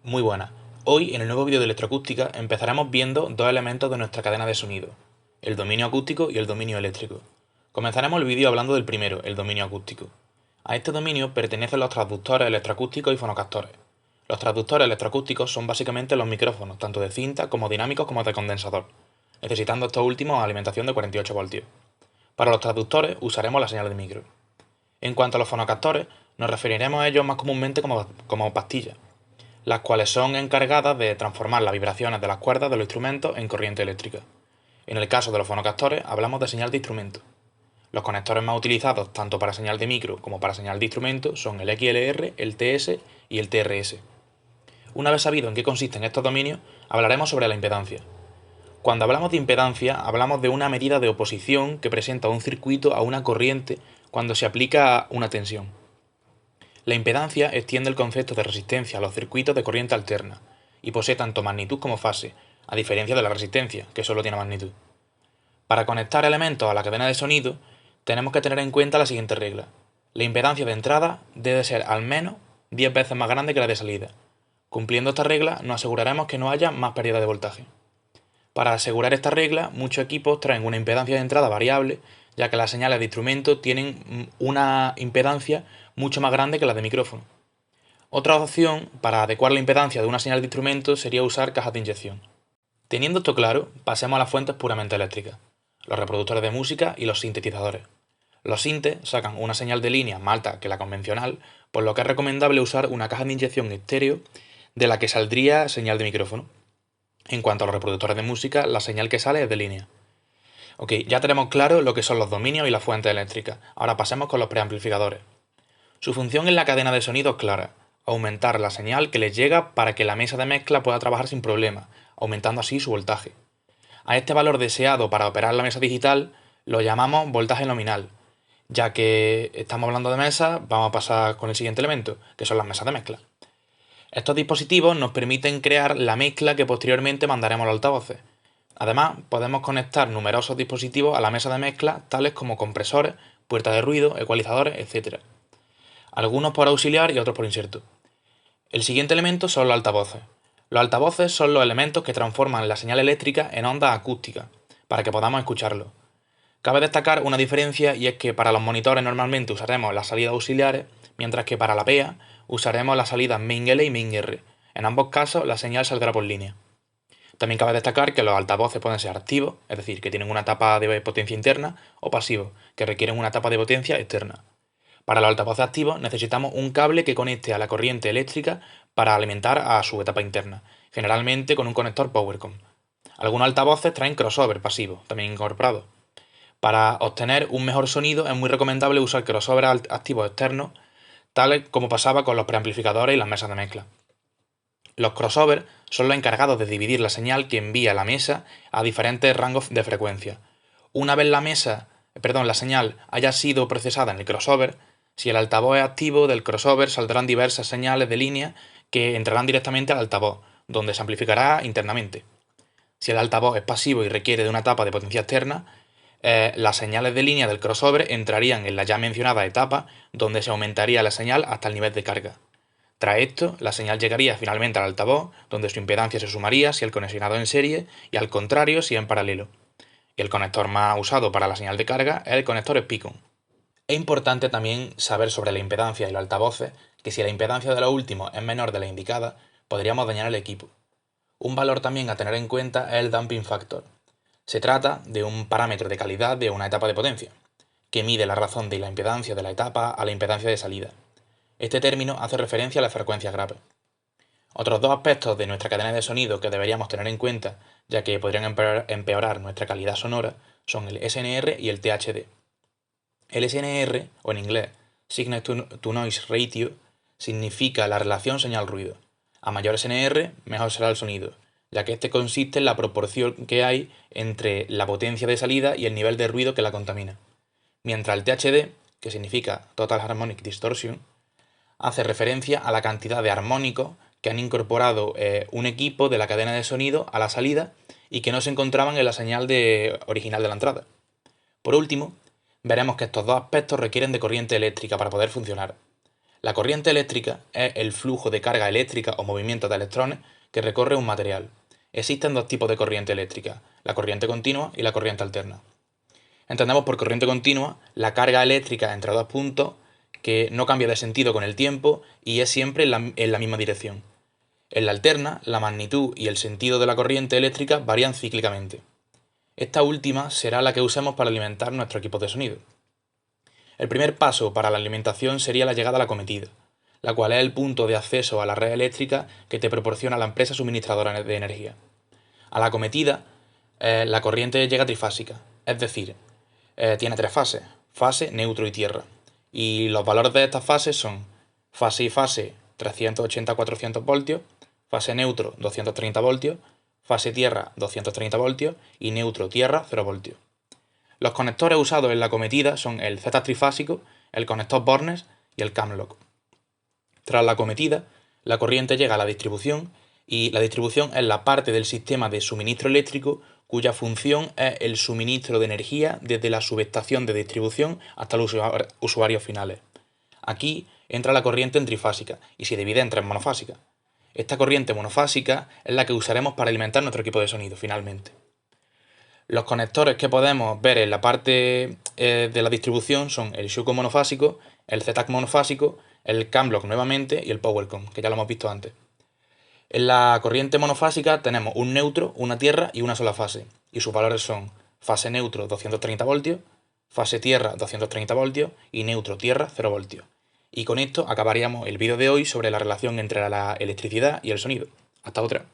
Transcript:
Muy buenas. Hoy, en el nuevo vídeo de electroacústica, empezaremos viendo dos elementos de nuestra cadena de sonido, el dominio acústico y el dominio eléctrico. Comenzaremos el vídeo hablando del primero, el dominio acústico. A este dominio pertenecen los transductores electroacústicos y fonocastores. Los transductores electroacústicos son básicamente los micrófonos, tanto de cinta como dinámicos como de condensador, necesitando estos últimos alimentación de 48 voltios. Para los transductores usaremos la señal de micro. En cuanto a los fonocastores, nos referiremos a ellos más comúnmente como pastillas, las cuales son encargadas de transformar las vibraciones de las cuerdas de los instrumentos en corriente eléctrica. En el caso de los fonocastores hablamos de señal de instrumento. Los conectores más utilizados tanto para señal de micro como para señal de instrumento son el XLR, el TS y el TRS. Una vez sabido en qué consisten estos dominios, hablaremos sobre la impedancia. Cuando hablamos de impedancia, hablamos de una medida de oposición que presenta un circuito a una corriente cuando se aplica una tensión. La impedancia extiende el concepto de resistencia a los circuitos de corriente alterna, y posee tanto magnitud como fase, a diferencia de la resistencia, que solo tiene magnitud. Para conectar elementos a la cadena de sonido, tenemos que tener en cuenta la siguiente regla. La impedancia de entrada debe ser al menos 10 veces más grande que la de salida. Cumpliendo esta regla, nos aseguraremos que no haya más pérdida de voltaje. Para asegurar esta regla, muchos equipos traen una impedancia de entrada variable, ya que las señales de instrumento tienen una impedancia mucho más grande que las de micrófono. Otra opción para adecuar la impedancia de una señal de instrumento sería usar cajas de inyección. Teniendo esto claro, pasemos a las fuentes puramente eléctricas, los reproductores de música y los sintetizadores. Los sintes sacan una señal de línea más alta que la convencional, por lo que es recomendable usar una caja de inyección estéreo de la que saldría señal de micrófono. En cuanto a los reproductores de música, la señal que sale es de línea. Ok, ya tenemos claro lo que son los dominios y las fuentes eléctricas. Ahora pasemos con los preamplificadores. Su función en la cadena de sonido es clara: aumentar la señal que les llega para que la mesa de mezcla pueda trabajar sin problema, aumentando así su voltaje. A este valor deseado para operar la mesa digital lo llamamos voltaje nominal. Ya que estamos hablando de mesas, vamos a pasar con el siguiente elemento, que son las mesas de mezcla. Estos dispositivos nos permiten crear la mezcla que posteriormente mandaremos a los altavoces. Además, podemos conectar numerosos dispositivos a la mesa de mezcla, tales como compresores, puertas de ruido, ecualizadores, etc. Algunos por auxiliar y otros por inserto. El siguiente elemento son los altavoces. Los altavoces son los elementos que transforman la señal eléctrica en ondas acústicas, para que podamos escucharlo. Cabe destacar una diferencia, y es que para los monitores normalmente usaremos las salidas auxiliares, mientras que para la PEA usaremos las salidas main L y main R. En ambos casos la señal saldrá por línea. También cabe destacar que los altavoces pueden ser activos, es decir, que tienen una tapa de potencia interna, o pasivos, que requieren una tapa de potencia externa. Para los altavoces activos necesitamos un cable que conecte a la corriente eléctrica para alimentar a su etapa interna, generalmente con un conector Powercom. Algunos altavoces traen crossover pasivo, también incorporado. Para obtener un mejor sonido es muy recomendable usar crossover activos externos, tales como pasaba con los preamplificadores y las mesas de mezcla. Los crossovers son los encargados de dividir la señal que envía la mesa a diferentes rangos de frecuencia. Una vez la señal haya sido procesada en el crossover, si el altavoz es activo, del crossover saldrán diversas señales de línea que entrarán directamente al altavoz, donde se amplificará internamente. Si el altavoz es pasivo y requiere de una etapa de potencia externa, las señales de línea del crossover entrarían en la ya mencionada etapa, donde se aumentaría la señal hasta el nivel de carga. Tras esto, la señal llegaría finalmente al altavoz, donde su impedancia se sumaría si el conexionado en serie y al contrario si en paralelo. Y el conector más usado para la señal de carga es el conector Spicon. Es importante también saber sobre la impedancia y los altavoces, que si la impedancia de los últimos es menor de la indicada, podríamos dañar el equipo. Un valor también a tener en cuenta es el damping factor. Se trata de un parámetro de calidad de una etapa de potencia, que mide la razón de la impedancia de la etapa a la impedancia de salida. Este término hace referencia a las frecuencias graves. Otros dos aspectos de nuestra cadena de sonido que deberíamos tener en cuenta, ya que podrían empeorar nuestra calidad sonora, son el SNR y el THD. El SNR, o en inglés Signal to Noise Ratio, significa la relación señal-ruido. A mayor SNR, mejor será el sonido, ya que este consiste en la proporción que hay entre la potencia de salida y el nivel de ruido que la contamina. Mientras el THD, que significa Total Harmonic Distortion, hace referencia a la cantidad de armónicos que han incorporado un equipo de la cadena de sonido a la salida y que no se encontraban en la señal original de la entrada. Por último, veremos que estos dos aspectos requieren de corriente eléctrica para poder funcionar. La corriente eléctrica es el flujo de carga eléctrica o movimiento de electrones que recorre un material. Existen dos tipos de corriente eléctrica, la corriente continua y la corriente alterna. Entendemos por corriente continua la carga eléctrica entre dos puntos que no cambia de sentido con el tiempo y es siempre en la misma dirección. En la alterna, la magnitud y el sentido de la corriente eléctrica varían cíclicamente. Esta última será la que usemos para alimentar nuestro equipo de sonido. El primer paso para la alimentación sería la llegada a la cometida, la cual es el punto de acceso a la red eléctrica que te proporciona la empresa suministradora de energía. A la cometida, la corriente llega trifásica, es decir, tiene tres fases: fase, neutro y tierra. Y los valores de estas fases son fase y fase 380-400 voltios, fase neutro 230 voltios, fase tierra 230 voltios y neutro tierra 0 voltios. Los conectores usados en la cometida son el Z trifásico, el conector Bornes y el Camlock. Tras la cometida, la corriente llega a la distribución y la distribución es la parte del sistema de suministro eléctrico cuya función es el suministro de energía desde la subestación de distribución hasta los usuarios finales. Aquí entra la corriente en trifásica y se divide en tres monofásicas. Esta corriente monofásica es la que usaremos para alimentar nuestro equipo de sonido finalmente. Los conectores que podemos ver en la parte de la distribución son el Shuko monofásico, el ZTAC monofásico, el Camlock nuevamente y el Powercom, que ya lo hemos visto antes. En la corriente monofásica tenemos un neutro, una tierra y una sola fase, y sus valores son fase neutro 230 voltios, fase tierra 230 voltios y neutro tierra 0 voltios. Y con esto acabaríamos el vídeo de hoy sobre la relación entre la electricidad y el sonido. Hasta otra.